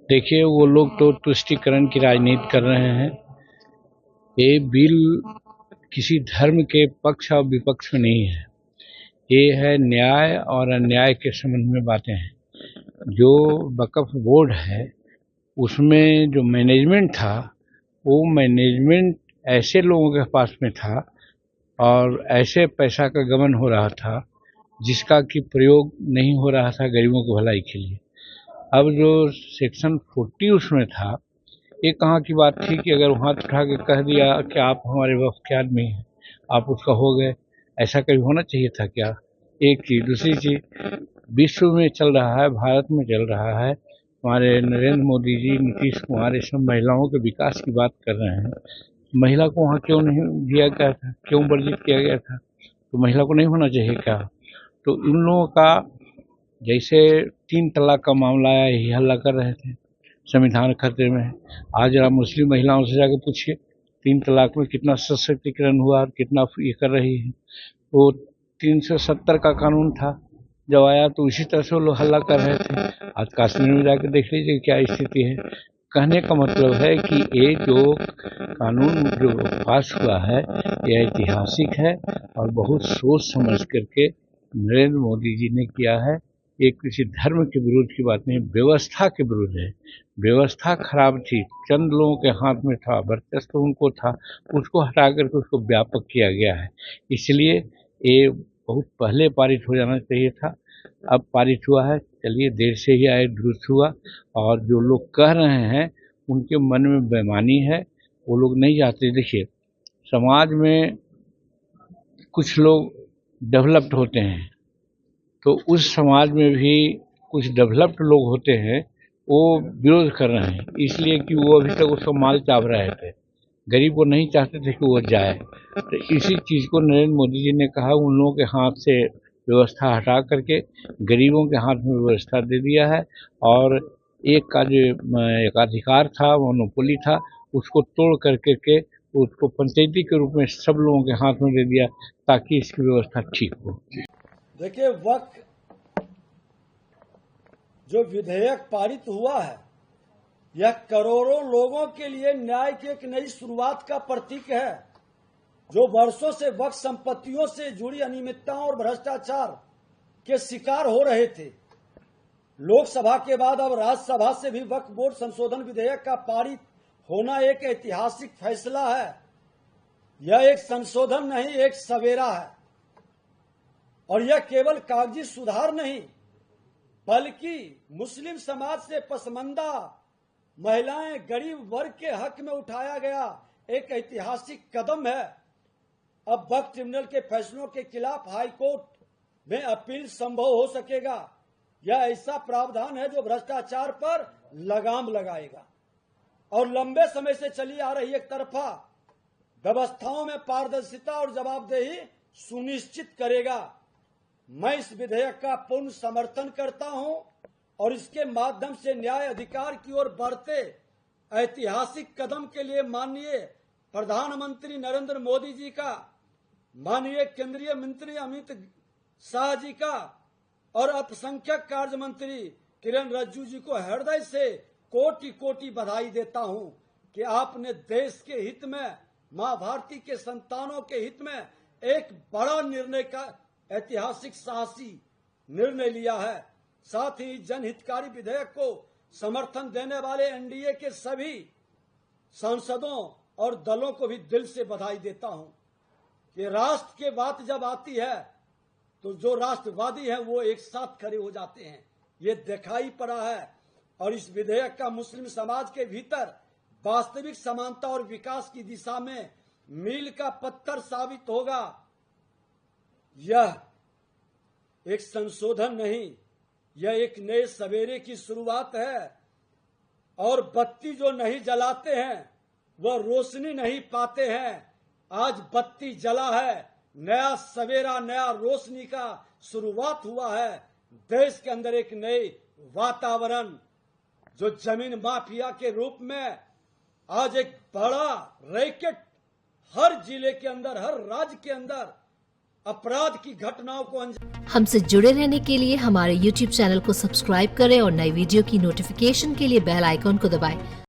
देखिए, वो लोग तो तुष्टीकरण की राजनीति कर रहे हैं। ये बिल किसी धर्म के पक्ष और विपक्ष में नहीं है। ये है न्याय और अन्याय के संबंध में बातें हैं। जो वक्फ बोर्ड है, उसमें जो मैनेजमेंट था, वो मैनेजमेंट ऐसे लोगों के पास में था और ऐसे पैसा का गमन हो रहा था जिसका कि प्रयोग नहीं हो रहा था गरीबों की भलाई के लिए। अब जो सेक्शन 40 उसमें था, ये कहाँ की बात थी कि अगर हाथ उठा के कह दिया कि आप हमारे वक्त के आदमी हैं, आप उसका हो गए। ऐसा कभी होना चाहिए था क्या? एक चीज। दूसरी चीज, विश्व में चल रहा है, भारत में चल रहा है, हमारे नरेंद्र मोदी जी, नीतीश कुमार, ये सब महिलाओं के विकास की बात कर रहे हैं। महिला को वहाँ क्यों नहीं दिया गया था, क्यों वर्जित किया गया था? तो महिला को नहीं होना चाहिए क्या? तो इन लोगों का, जैसे 3 तलाक का मामला आया, यही हल्ला कर रहे थे संविधान खतरे में है। आज जरा मुस्लिम महिलाओं से जाकर पूछिए 3 तलाक में कितना सशक्तिकरण हुआ और कितना ये कर रही है। वो 370 का कानून था, जब आया तो उसी तरह से वो लोग हल्ला कर रहे थे। आज कश्मीर में जाकर देख लीजिए क्या स्थिति है। कहने का मतलब है कि ये जो कानून जो पास हुआ है, यह ऐतिहासिक है और बहुत सोच समझ करके नरेंद्र मोदी जी ने किया है। ये किसी धर्म के विरोध की बात नहीं, व्यवस्था के विरुद्ध है। व्यवस्था खराब थी, चंद लोगों के हाथ में था, वर्चस्व उनको था, उसको हटा करके उसको व्यापक किया गया है। इसलिए ये बहुत पहले पारित हो जाना चाहिए था। अब पारित हुआ है, चलिए देर से ही आए दुरुस्त हुआ। और जो लोग कह रहे हैं उनके मन में बेईमानी है, वो लोग नहीं चाहते। देखिए, समाज में कुछ लोग डेवलप्ड होते हैं, तो उस समाज में भी कुछ डेवलप्ड लोग होते हैं, वो विरोध कर रहे हैं इसलिए कि वो अभी तक उसका माल चाव रहे थे, गरीब को नहीं चाहते थे कि वो जाए। तो इसी चीज़ को नरेंद्र मोदी जी ने कहा, उन लोगों के हाथ से व्यवस्था हटा करके गरीबों के हाथ में व्यवस्था दे दिया है। और एक का जो एकाधिकार था, मोनोपोली था, उसको तोड़ करके के उसको पंचायती के रूप में सब लोगों के हाथ में दे दिया, ताकि इसकी व्यवस्था ठीक हो। देखिए, वक्त जो विधेयक पारित हुआ है, यह करोड़ों लोगों के लिए न्याय की एक नई शुरुआत का प्रतीक है, जो वर्षों से वक्फ संपत्तियों से जुड़ी अनियमितताओं और भ्रष्टाचार के शिकार हो रहे थे। लोकसभा के बाद अब राज्यसभा से भी वक्फ बोर्ड संशोधन विधेयक का पारित होना एक ऐतिहासिक फैसला है। यह एक संशोधन नहीं, एक सवेरा है। और यह केवल कागजी सुधार नहीं, बल्कि मुस्लिम समाज से पसमानदा महिलाएं, गरीब वर्ग के हक में उठाया गया एक ऐतिहासिक कदम है। अब वक्फ ट्रिब्यूनल के फैसलों के खिलाफ हाईकोर्ट में अपील संभव हो सकेगा। यह ऐसा प्रावधान है जो भ्रष्टाचार पर लगाम लगाएगा और लंबे समय से चली आ रही एक तरफा व्यवस्थाओं में पारदर्शिता और जवाबदेही सुनिश्चित करेगा। मैं इस विधेयक का पूर्ण समर्थन करता हूं और इसके माध्यम से न्याय अधिकार की ओर बढ़ते ऐतिहासिक कदम के लिए माननीय प्रधानमंत्री नरेंद्र मोदी जी का, माननीय केंद्रीय मंत्री अमित शाह जी का और अल्पसंख्यक कार्य मंत्री किरेन रिजिजू जी को हृदय से कोटि कोटि बधाई देता हूं कि आपने देश के हित में, मां भारती के संतानों के हित में एक बड़ा निर्णय का ऐतिहासिक साहसी निर्णय लिया है। साथ ही जनहितकारी विधेयक को समर्थन देने वाले एनडीए के सभी सांसदों और दलों को भी दिल से बधाई देता हूं कि राष्ट्र की बात जब आती है तो जो राष्ट्रवादी हैं वो एक साथ खड़े हो जाते हैं। ये दिखाई पड़ा है और इस विधेयक का मुस्लिम समाज के भीतर वास्तविक समानता और विकास की दिशा में मील का पत्थर साबित होगा। यह एक संशोधन नहीं, यह एक नए सवेरे की शुरुआत है। और बत्ती जो नहीं जलाते हैं वह रोशनी नहीं पाते हैं। आज बत्ती जला है, नया सवेरा, नया रोशनी का शुरुआत हुआ है। देश के अंदर एक नए वातावरण, जो जमीन माफिया के रूप में आज एक बड़ा रैकेट हर जिले के अंदर, हर राज्य के अंदर अपराध की घटनाओं को अंजाम। हमसे जुड़े रहने के लिए हमारे YouTube चैनल को सब्सक्राइब करें और नई वीडियो की नोटिफिकेशन के लिए बेल आइकॉन को दबाएं।